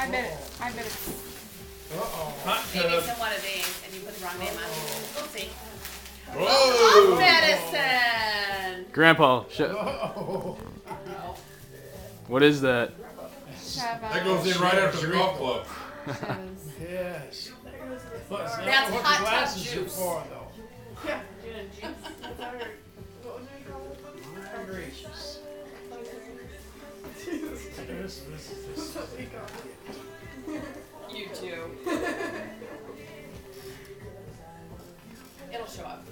I bet it's. Hot Maybe tub. it's in one of these, and you put the wrong name on. We'll see. Whoa! Medicine. Grandpa, what is that? That goes in right after the golf club. Yes. That's what hot the tub glasses are juice. for, though. Yeah. My gracious. This. You too. It'll show up.